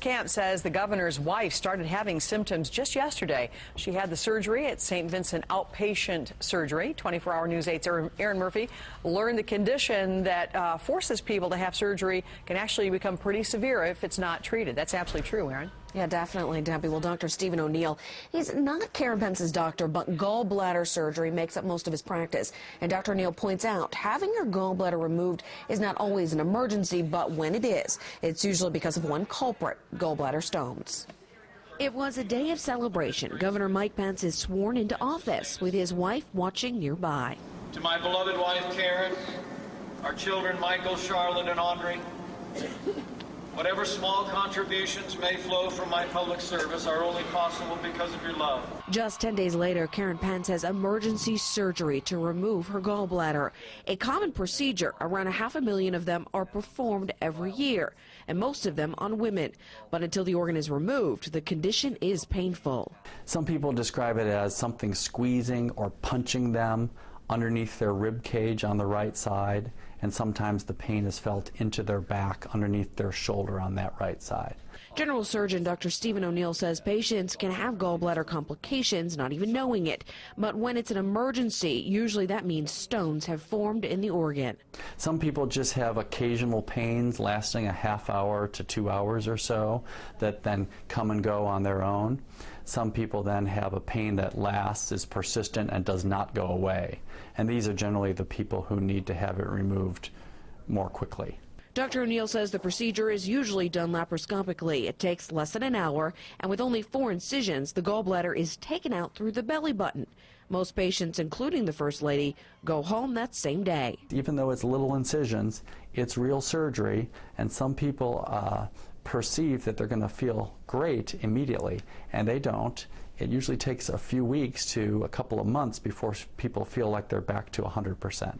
Camp says the governor's wife started having symptoms just yesterday. She had the surgery at St. Vincent Outpatient Surgery. 24-hour News 8's Aaron Murphy learned the condition that forces people to have surgery can actually become pretty severe if it's not treated. That's absolutely true, Aaron. Yeah, definitely, Debbie. Well, Dr. Stephen O'Neill, he's not Karen Pence's doctor, but gallbladder surgery makes up most of his practice. And Dr. O'Neill points out having your gallbladder removed is not always an emergency, but when it is, it's usually because of one culprit, gallbladder stones. It was a day of celebration. Governor Mike Pence is sworn into office with his wife watching nearby. To my beloved wife, Karen, our children, Michael, Charlotte, and Audrey, whatever small contributions may flow from my public service are only possible because of your love. Just 10 days later, Karen Pence has emergency surgery to remove her gallbladder. A common procedure, around 500,000 of them are performed every year, and most of them on women. But until the organ is removed, the condition is painful. Some people describe it as something squeezing or punching them underneath their rib cage on the right side, and sometimes the pain is felt into their back underneath their shoulder on that right side. General Surgeon Dr. Stephen O'Neill says patients can have gallbladder complications, not even knowing it. But when it's an emergency, usually that means stones have formed in the organ. Some people just have occasional pains lasting a half hour to 2 hours or so that then come and go on their own. Some people then have a pain that lasts, is persistent, and does not go away. And these are generally the people who need to have it removed more quickly. Dr. O'Neill says the procedure is usually done laparoscopically. It takes less than an hour, and with only 4 incisions, the gallbladder is taken out through the belly button. Most patients, including the First Lady, go home that same day. Even though it's little incisions, it's real surgery, and some people perceive that they're going to feel great immediately, and they don't. It usually takes a few weeks to a couple of months before people feel like they're back to 100%.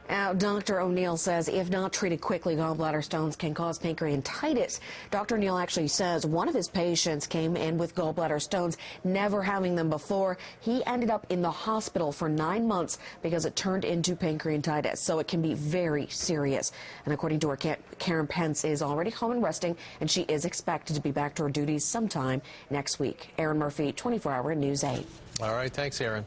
Now, Dr. O'Neill says if not treated quickly, gallbladder stones can cause pancreatitis. Dr. O'Neill actually says one of his patients came in with gallbladder stones, never having them before. He ended up in the hospital for 9 months because it turned into pancreatitis, so it can be very serious. And according to her, Karen Pence is already home and resting, and she is expected to be back to her duties sometime next week. Aaron Murphy, 24-hour News 8. All right, thanks, Aaron.